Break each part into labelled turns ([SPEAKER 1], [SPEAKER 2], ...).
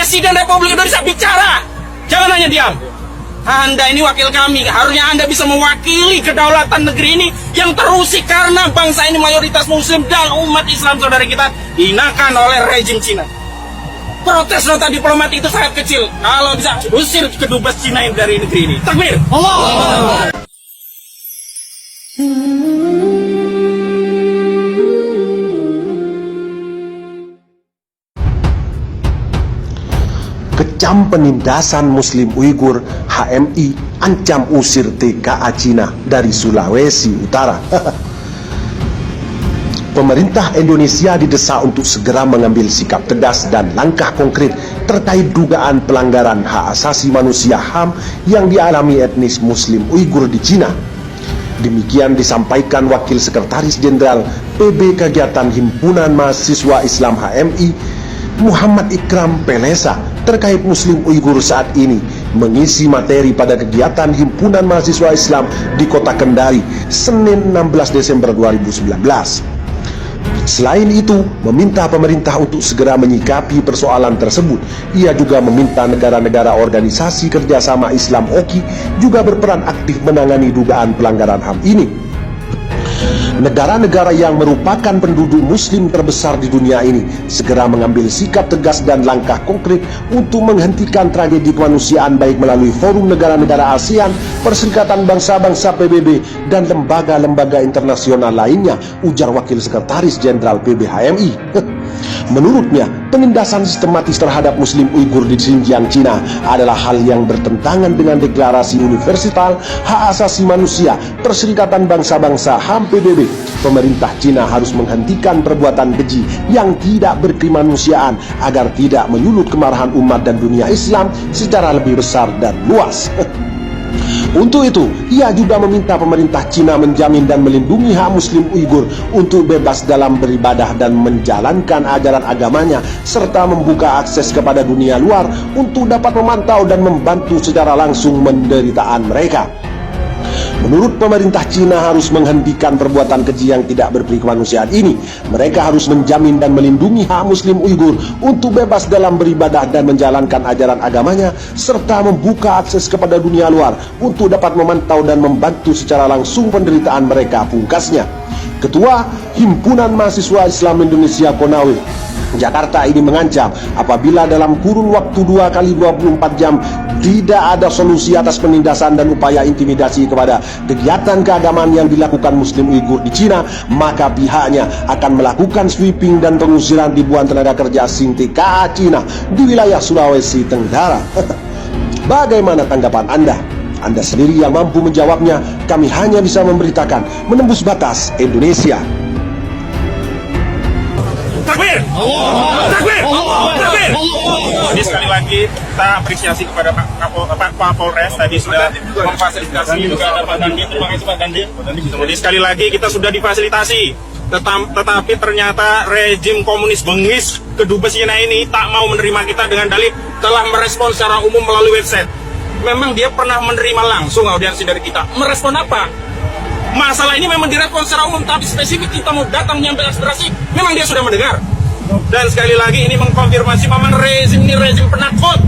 [SPEAKER 1] Presiden Republik Indonesia bicara. Jangan hanya diam. Anda ini wakil kami, harusnya Anda bisa mewakili kedaulatan negeri ini yang terusik karena bangsa ini mayoritas muslim dan umat Islam saudara kita dihinakan oleh rejim Cina. Protes nota diplomat itu sangat kecil. Kalau bisa usir kedubes Cina dari negeri ini. Takbir! Allah!
[SPEAKER 2] Kecam penindasan Muslim Uighur, HMI ancam usir TKA Cina dari Sulawesi Utara. Pemerintah Indonesia didesak untuk segera mengambil sikap tegas dan langkah konkret terkait dugaan pelanggaran hak asasi manusia HAM yang dialami etnis Muslim Uighur di Cina. Demikian disampaikan Wakil Sekretaris Jenderal PB Kegiatan Himpunan Mahasiswa Islam HMI, Muhammad Ikram Pelesa, terkait Muslim Uighur saat ini mengisi materi pada kegiatan Himpunan Mahasiswa Islam di Kota Kendari, Senin 16 Desember 2019. Selain itu, meminta pemerintah untuk segera menyikapi persoalan tersebut. Ia juga meminta negara-negara organisasi kerjasama Islam OKI juga berperan aktif menangani dugaan pelanggaran HAM ini. Negara-negara yang merupakan penduduk muslim terbesar di dunia ini segera mengambil sikap tegas dan langkah konkret untuk menghentikan tragedi kemanusiaan baik melalui forum negara-negara ASEAN, Perserikatan Bangsa-Bangsa PBB, dan lembaga-lembaga internasional lainnya, ujar Wakil Sekretaris Jenderal PB HMI. Menurutnya, penindasan sistematis terhadap Muslim Uighur di Xinjiang, Cina adalah hal yang bertentangan dengan Deklarasi Universal Hak Asasi Manusia Perserikatan Bangsa-Bangsa HAM PBB. Pemerintah Cina harus menghentikan perbuatan keji yang tidak berkemanusiaan agar tidak menyulut kemarahan umat dan dunia Islam secara lebih besar dan luas. Untuk itu, ia juga meminta pemerintah Cina menjamin dan melindungi hak Muslim Uighur untuk bebas dalam beribadah dan menjalankan ajaran agamanya, serta membuka akses kepada dunia luar untuk dapat memantau dan membantu secara langsung penderitaan mereka. Menurut pemerintah Cina harus menghentikan perbuatan keji yang tidak berperi kemanusiaan ini. Mereka harus menjamin dan melindungi hak Muslim Uighur untuk bebas dalam beribadah dan menjalankan ajaran agamanya, serta membuka akses kepada dunia luar untuk dapat memantau dan membantu secara langsung penderitaan mereka, pungkasnya. Ketua Himpunan Mahasiswa Islam Indonesia Konawe, Jakarta ini mengancam apabila dalam kurun waktu 2 kali 24 jam tidak ada solusi atas penindasan dan upaya intimidasi kepada kegiatan keagamaan yang dilakukan Muslim Uighur di Cina, maka pihaknya akan melakukan sweeping dan pengusiran ribuan tenaga kerja asing TKA Cina di wilayah Sulawesi Tenggara. Bagaimana tanggapan Anda? Anda sendiri yang mampu menjawabnya. Kami hanya bisa memberitakan menembus batas Indonesia.
[SPEAKER 1] Takbir! Takbir! Takbir! Jadi sekali lagi kita apresiasi kepada Pak Kapolres tadi sudah memfasilitasi juga ada Pak Dandim. Terima kasih Pak Dandim. Jadi sekali lagi kita sudah difasilitasi, tetapi ternyata rejim komunis bengis kedubes Cina ini tak mau menerima kita dengan dalih telah merespon secara umum melalui website. Memang dia pernah menerima langsung audiensi dari kita. Merespon apa? Masalah ini memang direspon secara umum, tapi spesifik kita mau datang menyampaikan aspirasi, memang dia sudah mendengar. Dan sekali lagi ini mengkonfirmasi memang rezim ini rezim penakut.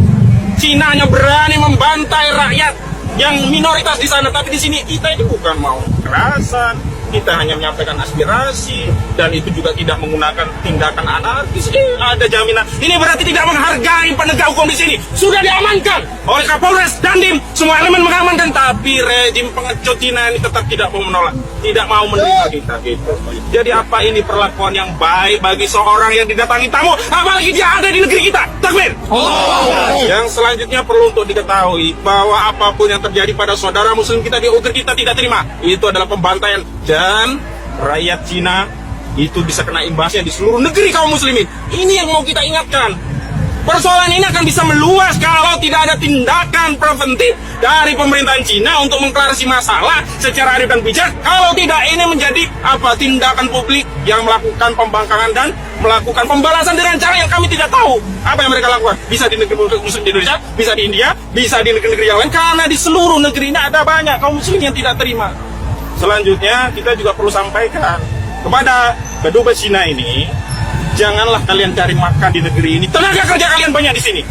[SPEAKER 1] Cina hanya berani membantai rakyat yang minoritas di sana, tapi di sini kita ini bukan mau kekerasan, kita hanya menyampaikan aspirasi, dan itu juga tidak menggunakan tindakan anarkis. Ada jaminan. Ini berarti tidak menghargai penegak hukum di sini. Sudah diamankan oleh Kapolres Dandim, semua elemen mengamankan, tapi rejim pengecut Cina ini tetap tidak mau menolak, tidak mau menerima kita gitu. Jadi apa ini perlakuan yang baik bagi seorang yang didatangi tamu, apalagi dia ada di negeri kita? Takbir! Yang selanjutnya perlu untuk diketahui bahwa apapun yang terjadi pada saudara Muslim kita di Uighur, kita tidak terima. Itu adalah pembantaian. Dan rakyat Cina itu bisa kena imbasnya di seluruh negeri kaum muslimin. Ini yang mau kita ingatkan. Persoalan ini akan bisa meluas kalau tidak ada tindakan preventif dari pemerintahan Cina untuk mengklarifikasi masalah secara adil dan bijak. Kalau tidak, ini menjadi tindakan publik yang melakukan pembangkangan dan melakukan pembalasan dengan cara yang kami tidak tahu apa yang mereka lakukan. Bisa di negeri muslim di Indonesia, bisa di India, bisa di negeri-negeri yang lain. Karena di seluruh negeri ini ada banyak kaum muslim yang tidak terima. Selanjutnya kita juga perlu sampaikan kepada kedubes Cina ini, Janganlah kalian cari makan di negeri ini. Tenaga kerja kalian banyak di sini.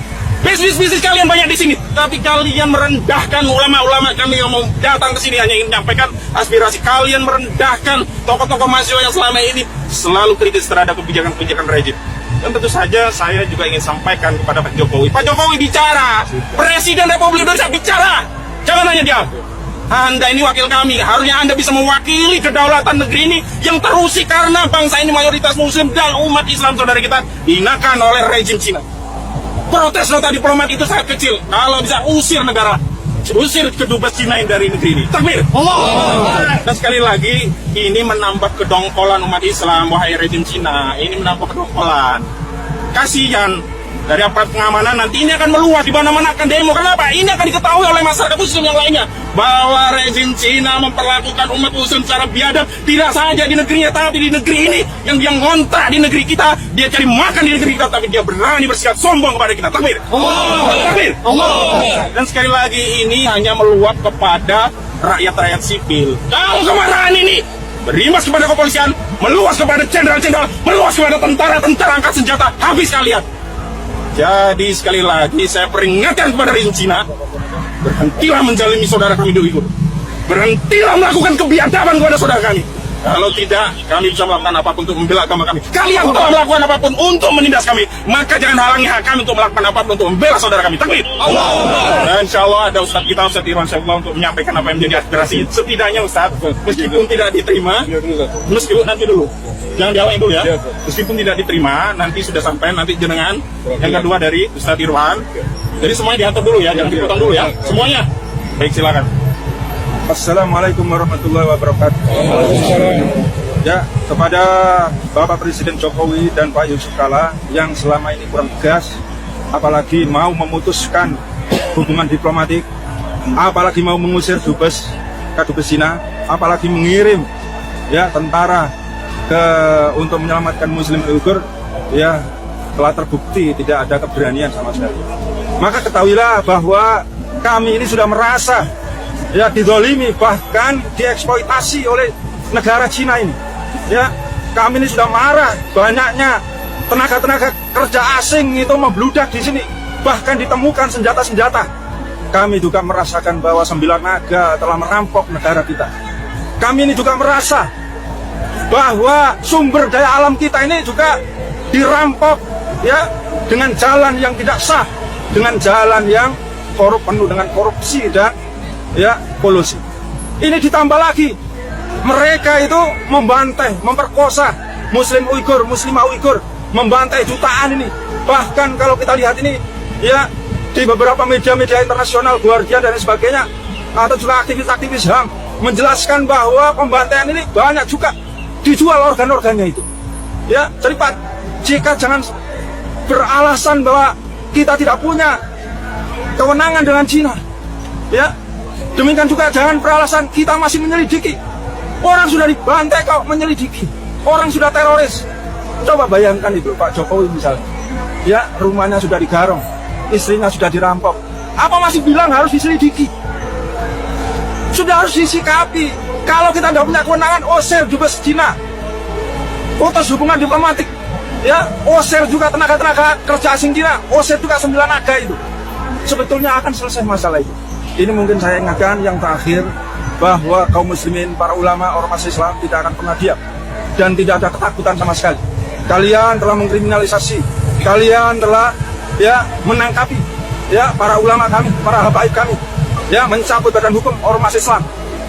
[SPEAKER 1] Bisnis kalian banyak di sini. Tapi kalian merendahkan ulama-ulama kami yang mau datang ke sini hanya ingin menyampaikan aspirasi. Kalian merendahkan tokoh-tokoh mahasiswa yang selama ini selalu kritis terhadap kebijakan-kebijakan rejim. Dan tentu saja saya juga ingin sampaikan kepada Pak Jokowi. Pak Jokowi bicara. Presiden Republik Indonesia bicara. Jangan hanya diam. Anda ini wakil kami, harusnya Anda bisa mewakili kedaulatan negeri ini yang terusik karena bangsa ini mayoritas muslim dan umat Islam saudara kita dihinakan oleh rejim Cina. Protes nota diplomat itu sangat kecil. Kalau bisa usir negara, usir kedubes Cina dari negeri ini. Takbir. Allah. Dan sekali lagi, ini menambah kedongkolan umat Islam, wahai rejim Cina. Ini menambah kedongkolan. Kasihan. Dari aparat pengamanan nanti ini akan meluas di mana-mana akan demo. Kenapa? Ini akan diketahui oleh masyarakat muslim yang lainnya bahwa rejim Cina memperlakukan umat muslim secara biadab, tidak saja di negerinya tapi di negeri ini yang dia ngontrak di negeri kita, dia cari makan di negeri kita, tapi dia berani bersikap sombong kepada kita. Takbir. Takbir. Dan sekali lagi ini hanya meluap kepada rakyat-rakyat sipil. Kalau kemarahan ini berimbas kepada kepolisian, meluas kepada jenderal-jenderal, meluas kepada tentara-tentara angkat senjata, habis kalian. Jadi sekali lagi saya peringatkan kepada rejim Cina, berhentilah menjalimi saudara kami di Uighur. Berhentilah melakukan kebiadaban kepada saudara kami. Kalau tidak, kami bisa melakukan apapun untuk membela agama kami. Kalian telah melakukan apapun untuk menindas kami, maka jangan halangi hak kami untuk melakukan apapun untuk membela saudara kami. Takbir. Dan insya Allah ada Ustadz kita, Ustadz Irwan Syafullah, untuk menyampaikan apa yang menjadi aspirasi. Setidaknya Ustadz, meskipun tidak diterima, meskipun nanti dulu. Jangan dialami dulu ya. Meskipun tidak diterima, nanti sudah sampai nanti jenengan. Yang kedua dari Ustadz Irwan. Jadi semuanya diatur dulu ya, jangan dipotong dulu ya. Semuanya. Baik, silakan.
[SPEAKER 3] Assalamualaikum warahmatullahi wabarakatuh. Ya, kepada Bapak Presiden Jokowi dan Pak Yusuf Kalla yang selama ini kurang tegas, apalagi mau memutuskan hubungan diplomatik, apalagi mau mengusir dubes Cina, apalagi mengirim ya tentara untuk menyelamatkan Muslim Uighur, ya telah terbukti tidak ada keberanian sama sekali. Maka ketahuilah bahwa kami ini sudah merasa ya didolimi, bahkan dieksploitasi oleh negara Cina ini. Ya, kami ini sudah marah, banyaknya tenaga-tenaga kerja asing itu membludak di sini, bahkan ditemukan senjata-senjata. Kami juga merasakan bahwa 9 naga telah merampok negara kita. Kami ini juga merasa bahwa sumber daya alam kita ini juga dirampok ya dengan jalan yang tidak sah, dengan jalan yang penuh dengan korupsi dan ya polusi. Ini ditambah lagi mereka itu membantai, memperkosa Muslim Uighur, Muslimah Uighur, membantai jutaan ini. Bahkan kalau kita lihat ini ya di beberapa media-media internasional, Guardian dan sebagainya, atau juga aktivis-aktivis HAM menjelaskan bahwa pembantaian ini banyak juga dijual organ-organnya itu. Ya, jadi Pak JK jangan beralasan bahwa kita tidak punya kewenangan dengan Cina. Ya, demikian juga jangan beralasan kita masih menyelidiki. Orang sudah dibantai kok menyelidiki. Orang sudah teroris. Coba bayangkan itu Pak Jokowi misalnya. Ya, rumahnya sudah digarong, istrinya sudah dirampok. Apa masih bilang harus diselidiki? Sudah harus disikapi. Kalau kita tidak punya kewenangan, usir dubes Cina, putus hubungan diplomatik. Ya, usir juga tenaga-tenaga kerja asing Cina, usir juga 9 naga itu. Sebetulnya akan selesai masalah itu. Ini mungkin saya ingatkan yang terakhir, bahwa kaum muslimin, para ulama, ormas Islam tidak akan pernah diam dan tidak ada ketakutan sama sekali. Kalian telah mengkriminalisasi, kalian telah ya menangkapi ya para ulama kami, para habaib kami, ya mencabut badan hukum ormas Islam.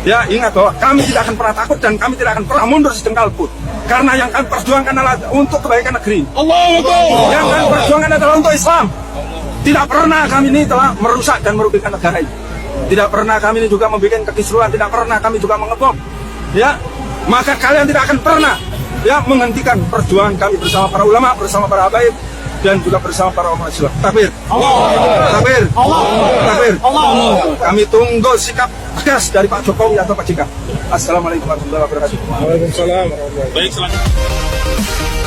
[SPEAKER 3] Ya, ingat bahwa kami tidak akan pernah takut dan kami tidak akan pernah mundur sejengkal pun. Karena yang kami perjuangkan adalah untuk kebaikan negeri. Yang kami perjuangkan adalah untuk Islam. Tidak pernah kami ini telah merusak dan merugikan negara ini. Tidak pernah kami ini juga membuat kekisruhan, tidak pernah kami juga mengebom. Ya, maka kalian tidak akan pernah ya menghentikan perjuangan kami bersama para ulama, bersama para habaib dan juga bersama para umat Islam. Takbir. Takbir. Takbir. Kami tunggu sikap tegas dari Pak Jokowi atau Pak JK. Assalamualaikum warahmatullahi wabarakatuh.
[SPEAKER 1] Waalaikumsalam. Baik, selanjutnya.